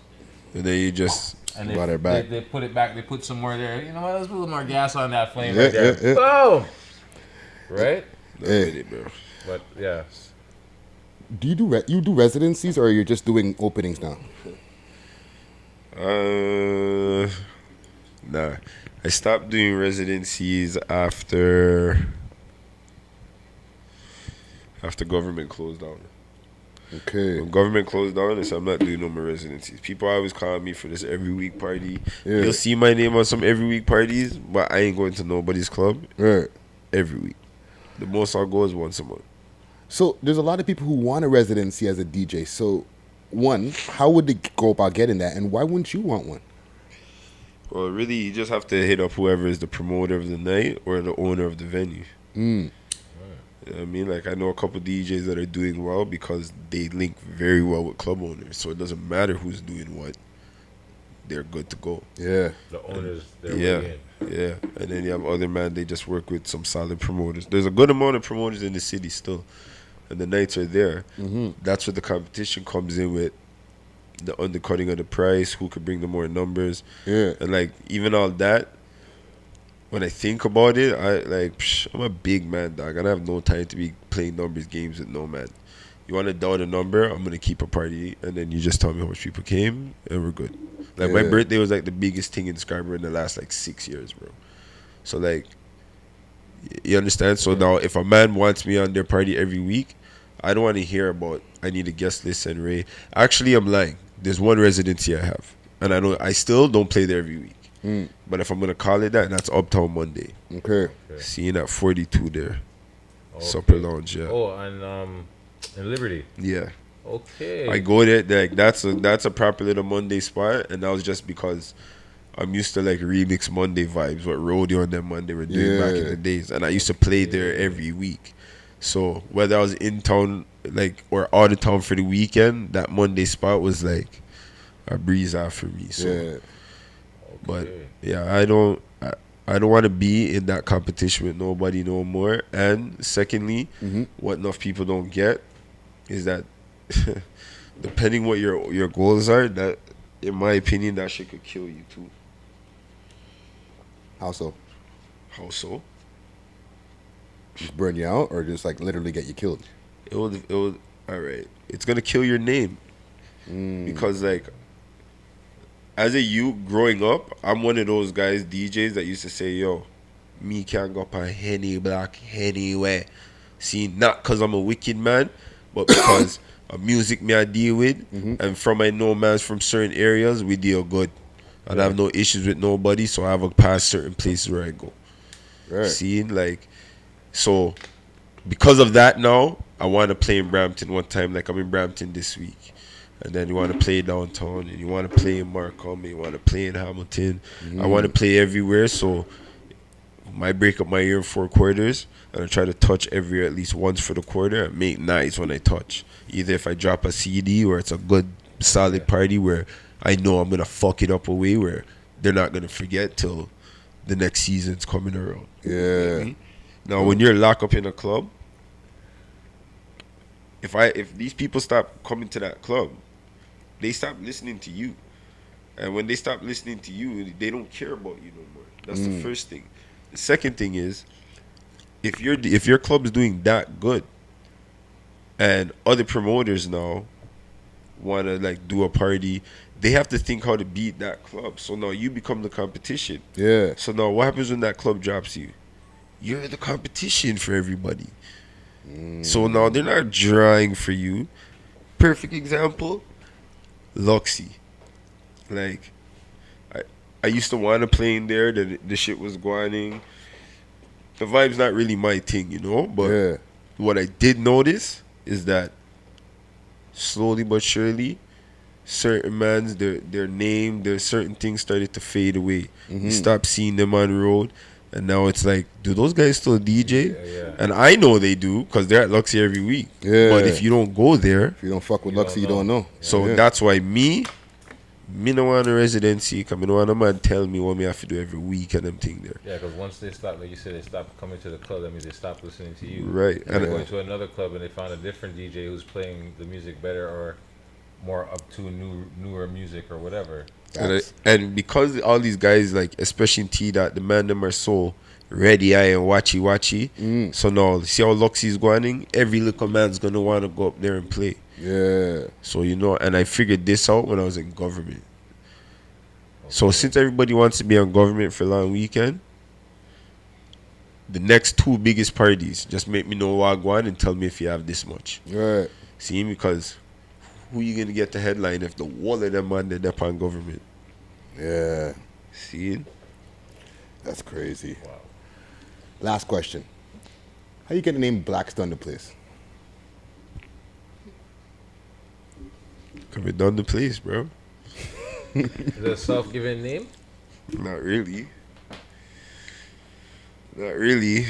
Speaker 3: And then you just
Speaker 2: brought it back.
Speaker 6: They put it back. They put some more there. You know what? Let's put a little more gas on that flame
Speaker 2: Yeah,
Speaker 6: right there.
Speaker 2: yeah.
Speaker 6: Boom. Right?
Speaker 2: Hey.
Speaker 3: bro.
Speaker 6: But yeah.
Speaker 2: Do you do residencies or you're just doing openings now?
Speaker 3: Nah. I stopped doing residencies after government closed down.
Speaker 2: Okay.
Speaker 3: When government closed down, I said I'm not doing no more residencies. People always call me for this every week party.
Speaker 2: Yeah.
Speaker 3: You'll see my name on some every week parties, but I ain't going to nobody's club every week. The most I'll go is once a month.
Speaker 2: So there's a lot of people who want a residency as a DJ. So, one, how would they go about getting that, and why wouldn't you want one?
Speaker 3: Well, really, you just have to hit up whoever is the promoter of the night or the owner of the venue. You know what I mean? Like, I know a couple DJs that are doing well because they link very well with club owners. So it doesn't matter who's doing what. They're good to go.
Speaker 2: Yeah.
Speaker 6: The owners, they're
Speaker 3: Yeah. And then you have other man, they just work with some solid promoters. There's a good amount of promoters in the city still. And the nights are there. That's where the competition comes in with the undercutting of the price, who could bring the more numbers.
Speaker 2: Yeah.
Speaker 3: And like, even all that, when I think about it, I'm a big man, dog. And I have no time to be playing numbers games with no man. You want to down a number, I'm going to keep a party, and then you just tell me how much people came, and we're good. Like, my birthday was, like, the biggest thing in Scarborough in the last, like, 6 years, bro. So, like, you understand? So now, if a man wants me on their party every week, I don't want to hear about, I need a guest list and Ray. Actually, I'm lying. There's one residency I have, and I still don't play there every week. But if I'm going to call it that, that's Uptown Monday.
Speaker 2: Okay.
Speaker 3: Seeing at 42 there. Okay. Supper Lounge, yeah.
Speaker 6: Oh, and in Liberty.
Speaker 3: Yeah.
Speaker 6: Okay.
Speaker 3: I go there, like that's a proper little Monday spot, and that was just because I'm used to like remix Monday vibes, what Rodeo and them Monday were doing back in the days, and I used to play there every week. So whether I was in town like or out of town for the weekend, that Monday spot was like a breeze out for me. So, but yeah, I don't want to be in that competition with nobody no more. And secondly, what enough people don't get is that depending what your goals are, that in my opinion that shit could kill you too.
Speaker 2: How so?
Speaker 3: How so?
Speaker 2: Just burn you out, or just like literally get you killed?
Speaker 3: It will. All right. It's gonna kill your name because like as a youth growing up, I'm one of those guys DJs that used to say, "Yo, me can't go up on any block anywhere." See, not because I'm a wicked man, but because of music me I deal with, and from I know mans from certain areas, we deal good. And I have no issues with nobody, so I have a past certain places where I go.
Speaker 2: Right.
Speaker 3: See, like, so because of that now, I want to play in Brampton one time, like I'm in Brampton this week. And then you want to play downtown, and you want to play in Markham, and you want to play in Hamilton. I want to play everywhere, so I break up my year in 4 quarters, and I try to touch everywhere at least once for the quarter and make nice when I touch. Either if I drop a CD or it's a good, solid party where I know I'm going to fuck it up a way where they're not going to forget till the next season's coming around.
Speaker 2: Yeah.
Speaker 3: Now, when you're locked up in a club, if these people stop coming to that club, they stop listening to you. And when they stop listening to you, they don't care about you no more. That's the first thing. The second thing is, if your club is doing that good, and other promoters now want to like do a party, they have to think how to beat that club. So now you become the competition.
Speaker 2: Yeah.
Speaker 3: So now what happens when that club drops you? You're the competition for everybody. So now they're not drawing for you. Perfect example, Luxy. Like, I used to want to play in there. The shit was going. The vibe's not really my thing, you know? But what I did notice is that slowly but surely, certain mans, their name, their certain things started to fade away. You stop seeing them on the road. And now it's like, do those guys still DJ? Yeah. And I know they do because they're at Luxy every week. Yeah. But if you don't go there,
Speaker 2: if you don't fuck with Luxy, you don't know.
Speaker 3: So that's why me don't want a residency. Cause me don't want a man tell me what me have to do every week and them thing there.
Speaker 6: Yeah, because once they stop, like you said, they stop coming to the club. That means they stop listening to you.
Speaker 3: Right.
Speaker 6: And they're going to another club and they found a different DJ who's playing the music better or more up to newer music or whatever.
Speaker 3: And because all these guys, like especially in T-Dot, the man them are so ready eye and watchy. So now, see how Luxy's going? Every little man's gonna want to go up there and play. Yeah. So you know, and I figured this out when I was in government. Okay. So since everybody wants to be on government for a long weekend, the next 2 biggest parties, just make me know what I go on and tell me if you have this much. Right. See, because who you gonna get the headline if the wall of them man they're on government?
Speaker 2: Yeah.
Speaker 3: See?
Speaker 2: That's crazy. Wow. Last question. How you get the name Blaxz Dun Da Place?
Speaker 3: Cause we done the place, bro.
Speaker 6: Is it a self-given name?
Speaker 3: Not really. Not really.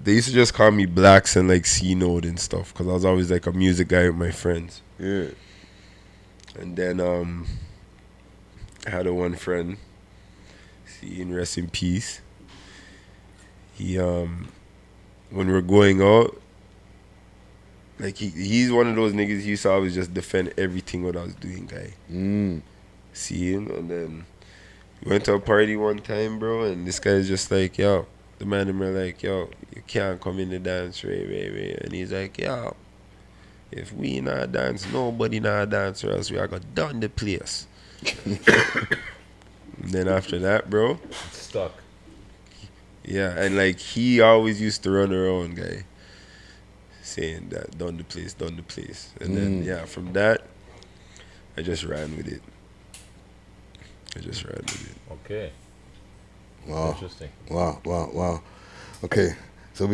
Speaker 3: They used to just call me Blaxz and like C-Note and stuff because I was always like a music guy with my friends. Yeah. And then I had one friend, rest in peace. He when we were going out, like he's one of those niggas he used to always just defend everything what I was doing, guy. Seeing, and then Went to a party one time, bro, and this guy's just like, yo, the man in there like, yo, you can't come in the dance, Ray. And he's like, yo, if we not dance, nobody not dance, or else we are gonna dun the place. And then after that, bro,
Speaker 6: stuck.
Speaker 3: Yeah, and like he always used to run around, guy, saying that dun the place. And then yeah, from that, I just ran with it.
Speaker 6: Okay.
Speaker 2: Wow.
Speaker 6: Interesting.
Speaker 2: Wow. Okay, so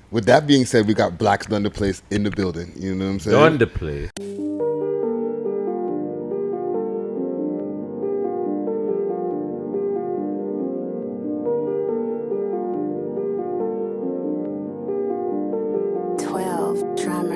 Speaker 2: with that being said, we got Blaxz Dun Da Place in the building. You know what I'm saying?
Speaker 6: Dun Da Place.
Speaker 9: Drama.